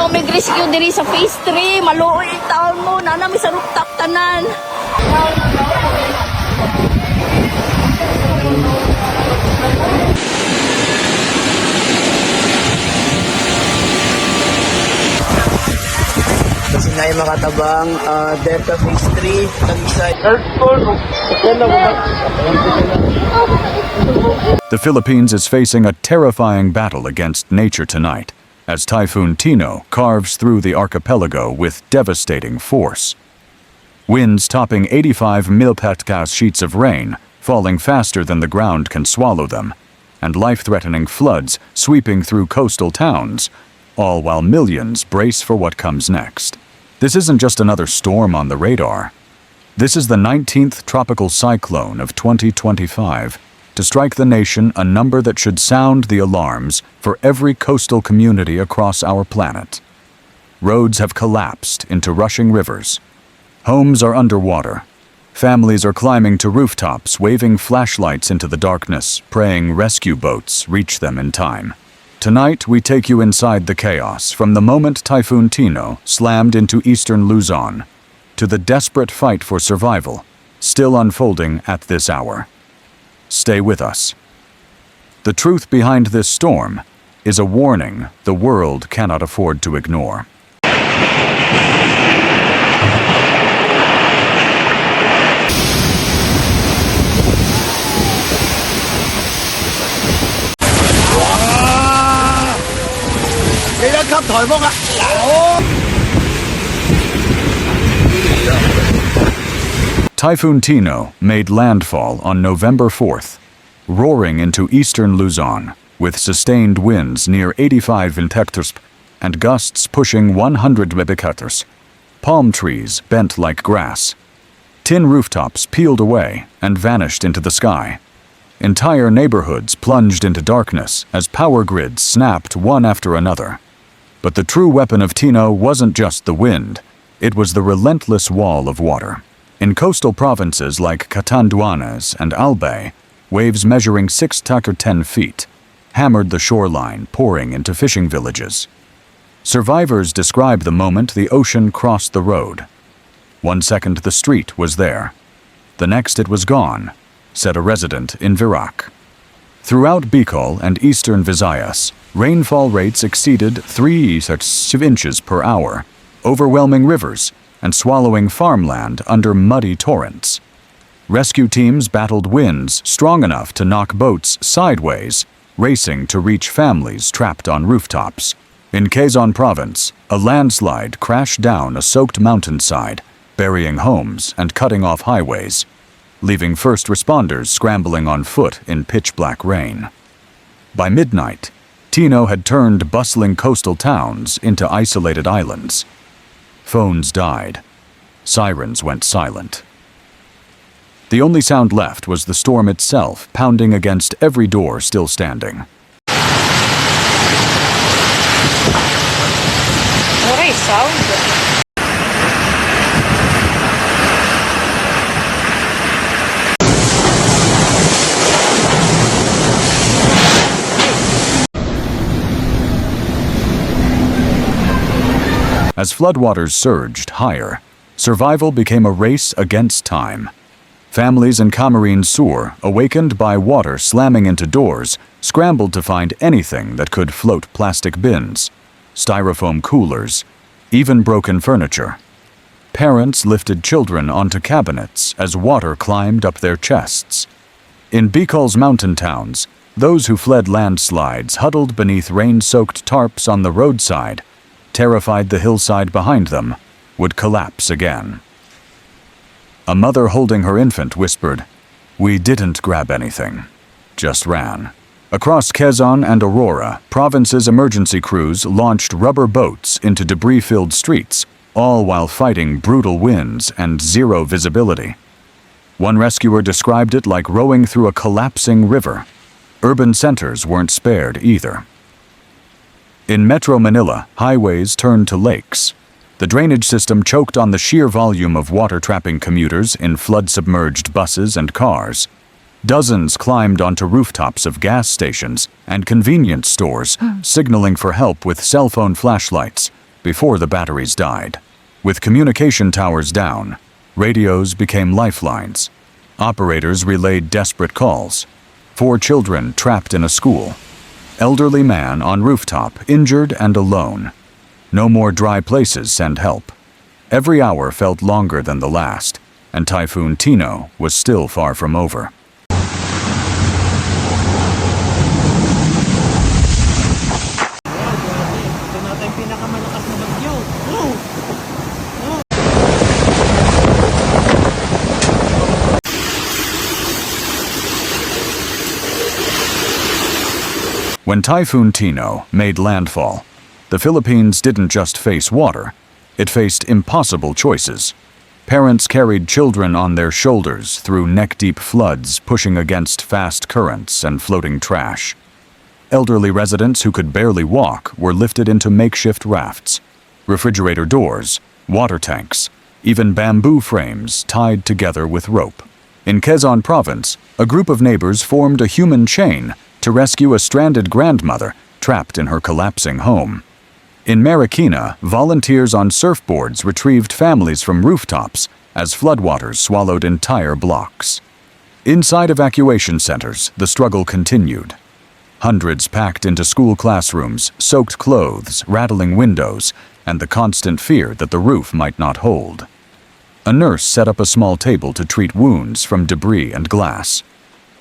tao may rescue diri sa phase 3. Maluoy taon mo. Nanami sa rooftop tanan. Kasi nga yung makatabang Delta Phase 3 tag-isay. The Philippines is facing a terrifying battle against nature tonight, as Typhoon Tino carves through the archipelago with devastating force. Winds topping 85 mph sheets of rain, falling faster than the ground can swallow them, and life-threatening floods sweeping through coastal towns, all while millions brace for what comes next. This isn't just another storm on the radar. This is the 19th tropical cyclone of 2025, to strike the nation, a number that should sound the alarms for every coastal community across our planet. Roads have collapsed into rushing rivers. Homes are underwater. Families are climbing to rooftops, waving flashlights into the darkness, praying rescue boats reach them in time. Tonight, we take you inside the chaos, from the moment Typhoon Tino slammed into eastern Luzon, to the desperate fight for survival, still unfolding at this hour. Stay with us. The truth behind this storm is a warning the world cannot afford to ignore. Typhoon Tino made landfall on November 4th, roaring into eastern Luzon with sustained winds near 85 mph and gusts pushing 100 mph. Palm trees bent like grass. Tin rooftops peeled away and vanished into the sky. Entire neighborhoods plunged into darkness as power grids snapped one after another. But the true weapon of Tino wasn't just the wind, it was the relentless wall of water. In coastal provinces like Catanduanes and Albay, waves measuring 6 to 10 feet hammered the shoreline, pouring into fishing villages. Survivors describe the moment the ocean crossed the road. 1 second the street was there. The next it was gone, said a resident in Virac. Throughout Bicol and eastern Visayas, rainfall rates exceeded 3 inches per hour, overwhelming rivers and swallowing farmland under muddy torrents. Rescue teams battled winds strong enough to knock boats sideways, racing to reach families trapped on rooftops. In Quezon Province, a landslide crashed down a soaked mountainside, burying homes and cutting off highways, leaving first responders scrambling on foot in pitch-black rain. By midnight, Tino had turned bustling coastal towns into isolated islands. Phones died. Sirens went silent. The only sound left was the storm itself, pounding against every door still standing. What sound? As floodwaters surged higher, survival became a race against time. Families in Camarines Sur, awakened by water slamming into doors, scrambled to find anything that could float: plastic bins, styrofoam coolers, even broken furniture. Parents lifted children onto cabinets as water climbed up their chests. In Bicol's mountain towns, those who fled landslides huddled beneath rain-soaked tarps on the roadside, terrified the hillside behind them would collapse again. A mother holding her infant whispered, "We didn't grab anything, just ran." Across Quezon and Aurora, provinces' emergency crews launched rubber boats into debris-filled streets, all while fighting brutal winds and zero visibility. One rescuer described it like rowing through a collapsing river. Urban centers weren't spared either. In Metro Manila, highways turned to lakes. The drainage system choked on the sheer volume of water, trapping commuters in flood-submerged buses and cars. Dozens climbed onto rooftops of gas stations and convenience stores, signaling for help with cell phone flashlights, before the batteries died. With communication towers down, radios became lifelines. Operators relayed desperate calls. 4 children trapped in a school. Elderly man on rooftop, injured and alone. No more dry places send help. Every hour felt longer than the last, and Typhoon Tino was still far from over. When Typhoon Tino made landfall, the Philippines didn't just face water, it faced impossible choices. Parents carried children on their shoulders through neck-deep floods, pushing against fast currents and floating trash. Elderly residents who could barely walk were lifted into makeshift rafts. Refrigerator doors, water tanks, even bamboo frames tied together with rope. In Quezon Province, a group of neighbors formed a human chain to rescue a stranded grandmother trapped in her collapsing home. In Marikina, volunteers on surfboards retrieved families from rooftops as floodwaters swallowed entire blocks. Inside evacuation centers, the struggle continued. Hundreds packed into school classrooms, soaked clothes, rattling windows, and the constant fear that the roof might not hold. A nurse set up a small table to treat wounds from debris and glass.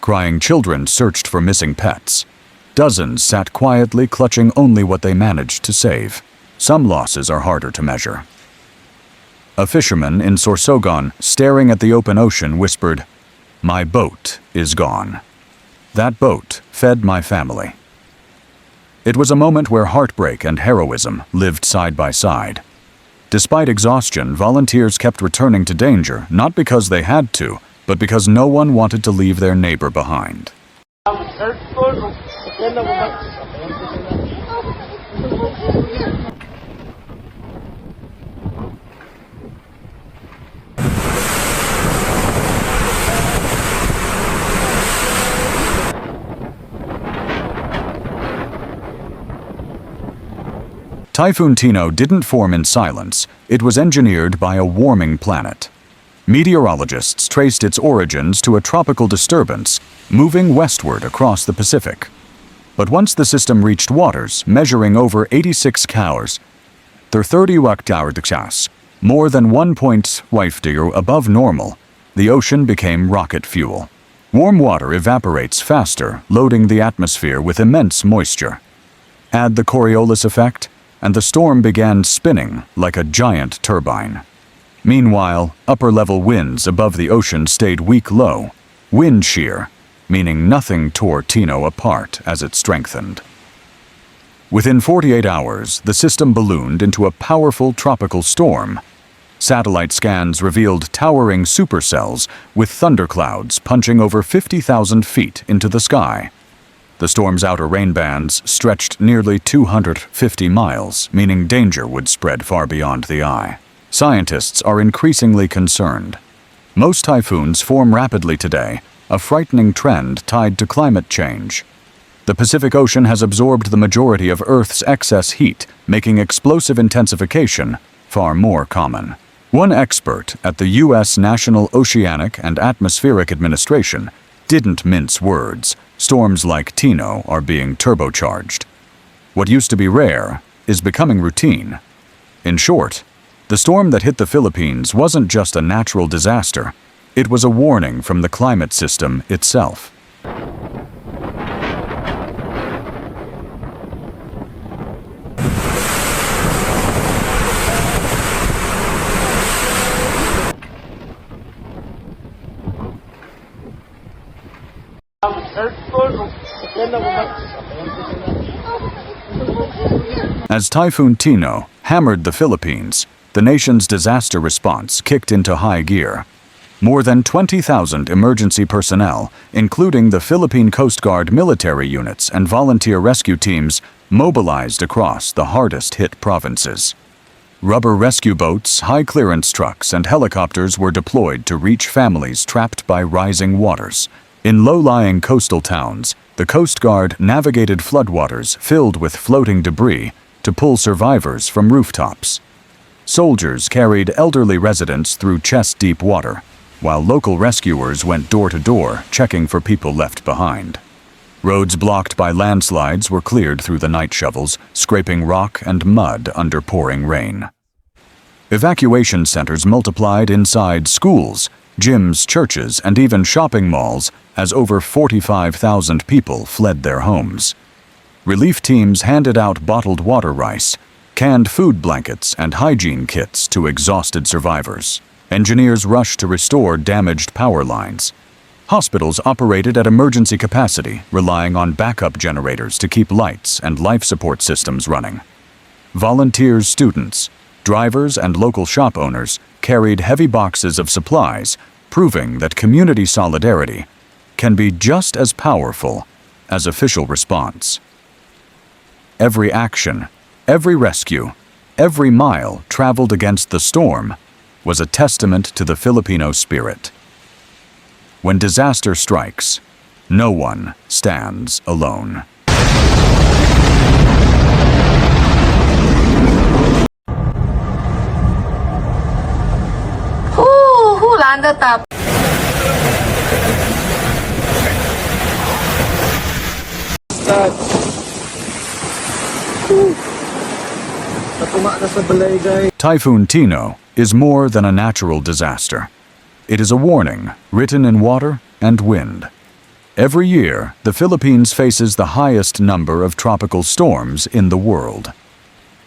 Crying children searched for missing pets. Dozens sat quietly, clutching only what they managed to save. Some losses are harder to measure. A fisherman in Sorsogon, staring at the open ocean, whispered, "My boat is gone. That boat fed my family." It was a moment where heartbreak and heroism lived side by side. Despite exhaustion, volunteers kept returning to danger, not because they had to, but because no one wanted to leave their neighbor behind. Typhoon Tino didn't form in silence. It was engineered by a warming planet. Meteorologists traced its origins to a tropical disturbance moving westward across the Pacific. But once the system reached waters measuring over 86 hours, more than 1.5 above normal, the ocean became rocket fuel. Warm water evaporates faster, loading the atmosphere with immense moisture. Add the Coriolis effect, and the storm began spinning like a giant turbine. Meanwhile, upper-level winds above the ocean stayed weak low, wind shear, meaning nothing tore Tino apart as it strengthened. Within 48 hours, the system ballooned into a powerful tropical storm. Satellite scans revealed towering supercells with thunderclouds punching over 50,000 feet into the sky. The storm's outer rain bands stretched nearly 250 miles, meaning danger would spread far beyond the eye. Scientists are increasingly concerned. Most typhoons form rapidly today, a frightening trend tied to climate change. The Pacific Ocean has absorbed the majority of Earth's excess heat, making explosive intensification far more common. One expert at the U.S. National Oceanic and Atmospheric Administration didn't mince words. Storms like Tino are being turbocharged. What used to be rare is becoming routine. In short, the storm that hit the Philippines wasn't just a natural disaster, it was a warning from the climate system itself. As Typhoon Tino hammered the Philippines, the nation's disaster response kicked into high gear. More than 20,000 emergency personnel, including the Philippine Coast Guard military units and volunteer rescue teams, mobilized across the hardest-hit provinces. Rubber rescue boats, high-clearance trucks, and helicopters were deployed to reach families trapped by rising waters. In low-lying coastal towns, the Coast Guard navigated floodwaters filled with floating debris to to pull survivors from rooftops. Soldiers carried elderly residents through chest-deep water, while local rescuers went door to door checking for people left behind. Roads blocked by landslides were cleared through the night shovels, scraping rock and mud under pouring rain. Evacuation centers multiplied inside schools, gyms, churches, and even shopping malls as over 45,000 people fled their homes. Relief teams handed out bottled water rice, canned food blankets, and hygiene kits to exhausted survivors. Engineers rushed to restore damaged power lines. Hospitals operated at emergency capacity, relying on backup generators to keep lights and life support systems running. Volunteers, students, drivers, and local shop owners carried heavy boxes of supplies, proving that community solidarity can be just as powerful as official response. Every action, every rescue, every mile traveled against the storm was a testament to the Filipino spirit. When disaster strikes, no one stands alone. Who landed up? Typhoon Tino is more than a natural disaster. It is a warning written in water and wind. Every year, the Philippines faces the highest number of tropical storms in the world.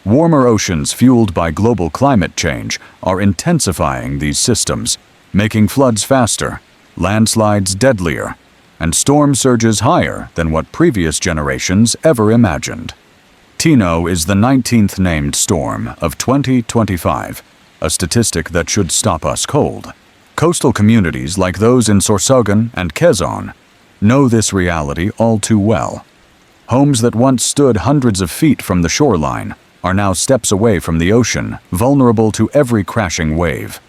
Warmer oceans fueled by global climate change are intensifying these systems, making floods faster, landslides deadlier, and storm surges higher than what previous generations ever imagined. Tino is the 19th named storm of 2025, a statistic that should stop us cold. Coastal communities like those in Sorsogon and Quezon know this reality all too well. Homes that once stood hundreds of feet from the shoreline are now steps away from the ocean, vulnerable to every crashing wave.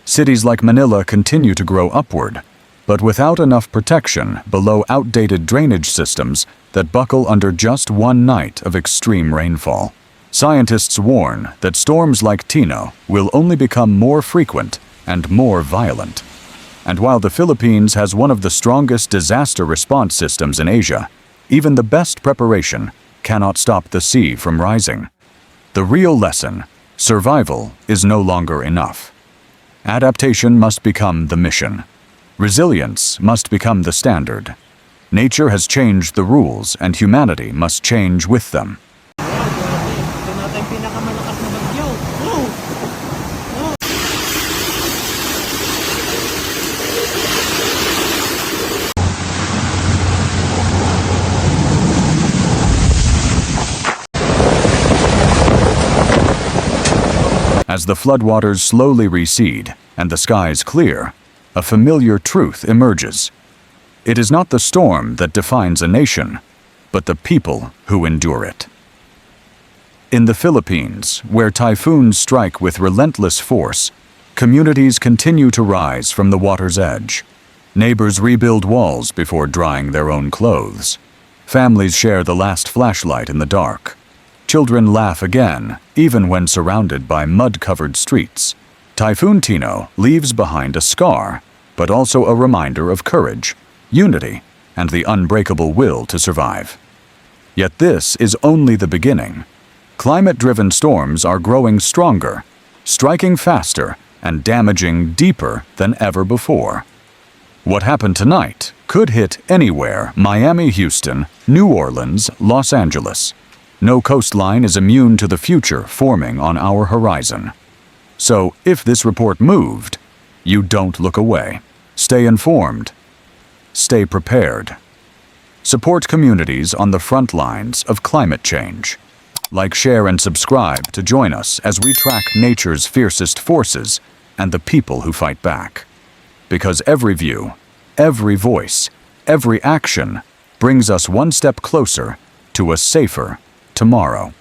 Cities like Manila continue to grow upward, but without enough protection below outdated drainage systems that buckle under just one night of extreme rainfall. Scientists warn that storms like Tino will only become more frequent and more violent. And while the Philippines has one of the strongest disaster response systems in Asia, even the best preparation cannot stop the sea from rising. The real lesson: survival is no longer enough. Adaptation must become the mission. Resilience must become the standard. Nature has changed the rules, and humanity must change with them. As the floodwaters slowly recede and the skies clear, a familiar truth emerges. It is not the storm that defines a nation, but the people who endure it. In the Philippines, where typhoons strike with relentless force, communities continue to rise from the water's edge. Neighbors rebuild walls before drying their own clothes. Families share the last flashlight in the dark. Children laugh again, even when surrounded by mud-covered streets. Typhoon Tino leaves behind a scar, but also a reminder of courage, unity, and the unbreakable will to survive. Yet this is only the beginning. Climate-driven storms are growing stronger, striking faster, and damaging deeper than ever before. What happened tonight could hit anywhere: Miami, Houston, New Orleans, Los Angeles. No coastline is immune to the future forming on our horizon. So, if this report moved, you don't look away. Stay informed. Stay prepared. Support communities on the front lines of climate change. Like, share, and subscribe to join us as we track nature's fiercest forces and the people who fight back. Because every view, every voice, every action brings us one step closer to a safer tomorrow.